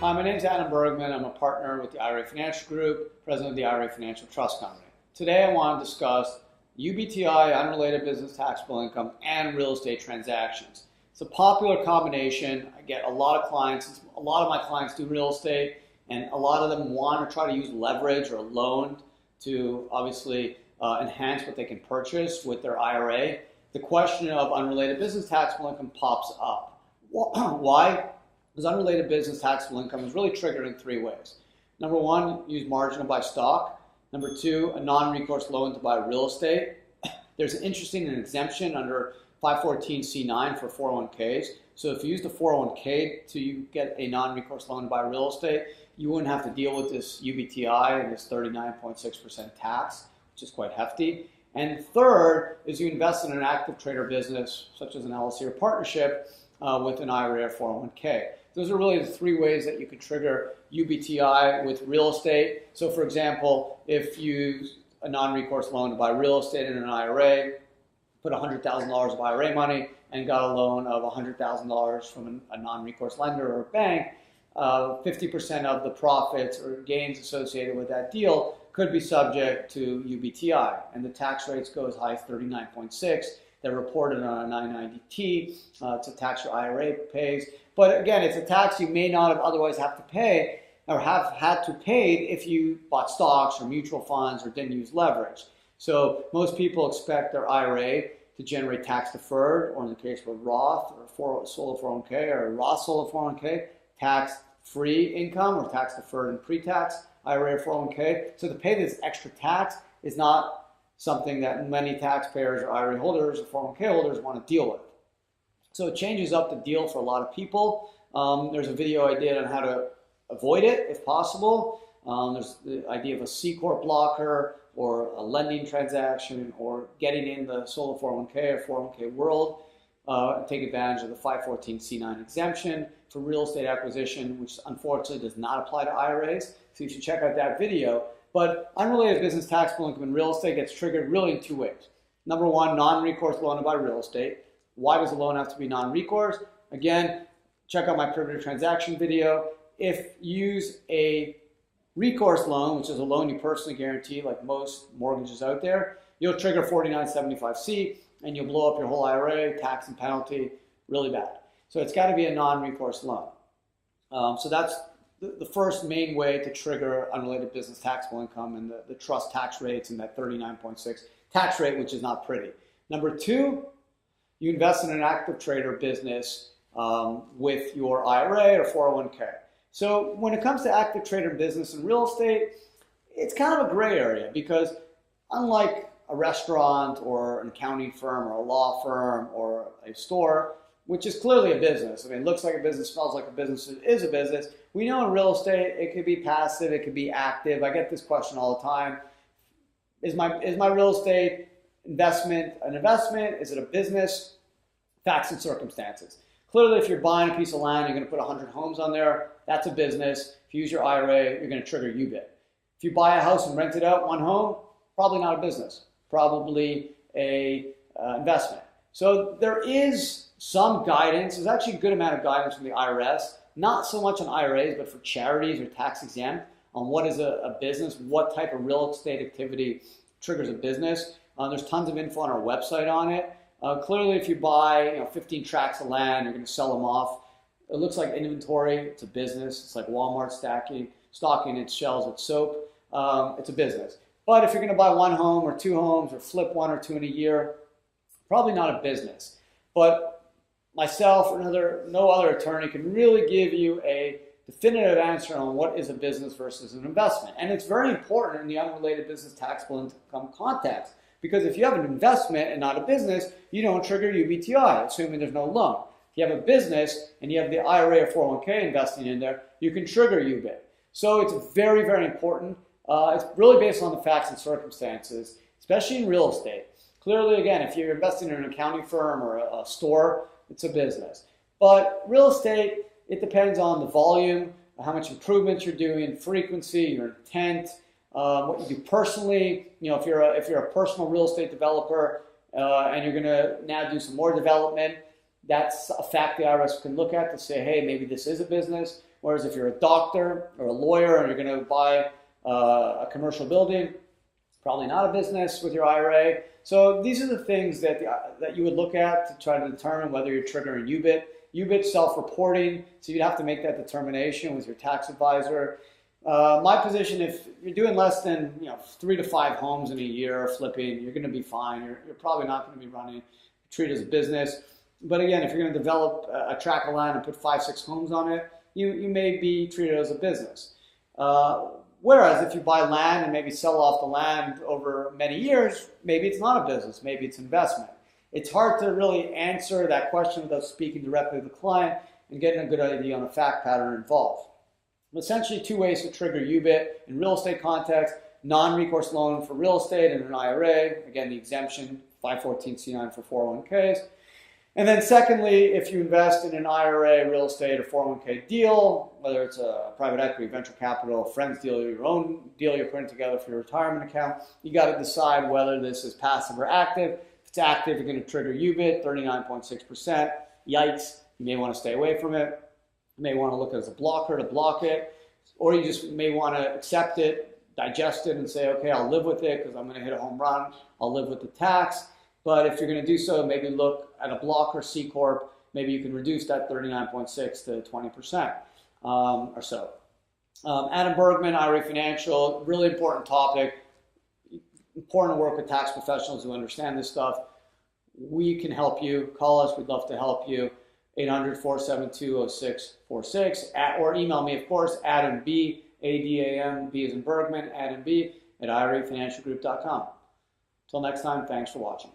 Hi, my name is Adam Bergman. I'm a partner with the IRA Financial Group, president of the IRA Financial Trust Company. Today I want to discuss UBTI, unrelated business taxable income, and real estate transactions. It's a popular combination. I get a lot of clients. A lot of my clients do real estate, and a lot of them want to try to use leverage or a loan to obviously enhance what they can purchase with their IRA. The question of unrelated business taxable income pops up. Why? Because unrelated business taxable income is really triggered in three ways. Number one, use margin to buy stock. Number two, a non-recourse loan to buy real estate. There's an interesting exemption under 514C9 for 401ks. So if you use the 401k to get a non-recourse loan to buy real estate, you wouldn't have to deal with this UBTI and this 39.6% tax, which is quite hefty. And third is you invest in an active trader business, such as an LLC or partnership, with an IRA or 401k. Those are really the three ways that you could trigger UBTI with real estate. So for example, if you use a non-recourse loan to buy real estate in an IRA, put $100,000 of IRA money and got a loan of $100,000 from a non-recourse lender or a bank, 50% of the profits or gains associated with that deal could be subject to UBTI, and the tax rates go as high as 39.6. They're reported on a 990T. It's a tax your IRA pays. But again, it's a tax you may not have otherwise have to pay or have had to pay if you bought stocks or mutual funds or didn't use leverage. So most people expect their IRA to generate tax deferred, or in the case of a Roth or solo 401k or a Roth solo 401k, tax-free income or tax deferred and pre-tax IRA or 401k. So to pay this extra tax is not something that many taxpayers or IRA holders or 401k holders want to deal with. So it changes up the deal for a lot of people. There's a video I did on how to avoid it if possible. There's the idea of a C Corp blocker or a lending transaction or getting in the solo 401k or 401k world. Take advantage of the 514C9 exemption for real estate acquisition, which unfortunately does not apply to IRAs. So you should check out that video. But unrelated business taxable income in real estate gets triggered really in two ways. Number one, non-recourse loan to buy real estate. Why does a loan have to be non-recourse? Again, check out my privilege transaction video. If you use a recourse loan, which is a loan you personally guarantee, like most mortgages out there, you'll trigger 4975C and you'll blow up your whole IRA, tax and penalty, really bad. So it's got to be a non-recourse loan. So that's the first main way to trigger unrelated business taxable income and the trust tax rates and that 39.6 tax rate, which is not pretty. Number two, you invest in an active trader business with your IRA or 401k. So when it comes to active trader business and real estate, it's kind of a gray area because unlike a restaurant or an accounting firm or a law firm or a store, which is clearly a business. I mean, it looks like a business, smells like a business, it is a business. We know in real estate, it could be passive, it could be active. I get this question all the time. Is my real estate investment an investment? Is it a business? Facts and circumstances. Clearly, if you're buying a piece of land, you're going to put 100 homes on there. That's a business. If you use your IRA, you're going to trigger UBIT. If you buy a house and rent it out, one home, probably not a business. Probably a investment. So there is some guidance. There's actually a good amount of guidance from the IRS, not so much on IRAs, but for charities or tax exempt on what is a business, what type of real estate activity triggers a business. There's tons of info on our website on it. Clearly, if you buy 15 tracts of land, you're going to sell them off. It looks like inventory. It's a business. It's like Walmart stocking its shelves with soap. It's a business. But if you're going to buy one home or two homes or flip one or two in a year, probably not a business. But myself or no other attorney can really give you a definitive answer on what is a business versus an investment. And it's very important in the unrelated business taxable income context. Because if you have an investment and not a business, you don't trigger UBTI, assuming there's no loan. If you have a business and you have the IRA or 401k investing in there, you can trigger UBIT. So it's very, very important. It's really based on the facts and circumstances, especially in real estate. Clearly, again, if you're investing in an accounting firm or a store, it's a business. But real estate, it depends on the volume, how much improvements you're doing, frequency, your intent, what you do personally. If you're a personal real estate developer and you're going to now do some more development, that's a fact the IRS can look at to say, hey, maybe this is a business. Whereas if you're a doctor or a lawyer and you're going to buy a commercial building, probably not a business with your IRA. So these are the things that you would look at to try to determine whether you're triggering UBIT. UBIT self-reporting, so you'd have to make that determination with your tax advisor. My position, if you're doing less than 3 to 5 homes in a year flipping, you're going to be fine. You're probably not going to be treat it as a business. But again, if you're going to develop a tract of land and put 5, 6 homes on it, you may be treated as a business. Whereas if you buy land and maybe sell off the land over many years, maybe it's not a business, maybe it's investment. It's hard to really answer that question without speaking directly to the client and getting a good idea on the fact pattern involved. Essentially 2 ways to trigger UBIT in real estate context: non-recourse loan for real estate and an IRA, again the exemption 514c9 for 401ks. And then secondly, if you invest in an IRA, real estate, or 401k deal, whether it's a private equity, venture capital, friends deal, or your own deal you're putting together for your retirement account, you got to decide whether this is passive or active. If it's active, you're going to trigger UBIT, 39.6%. Yikes, you may want to stay away from it. You may want to look at it as a blocker to block it, or you just may want to accept it, digest it, and say, okay, I'll live with it because I'm going to hit a home run. I'll live with the tax. But if you're going to do so, maybe look at a blocker C Corp. Maybe you can reduce that 39.6 to 20% or so. Adam Bergman, IRA Financial, really important topic. Important to work with tax professionals who understand this stuff. We can help you. Call us. We'd love to help you. 800-472-0646. Or email me, of course, Adam B, A-D-A-M, B as in Bergman, Adam B, at irafinancialgroup.com. Until next time, thanks for watching.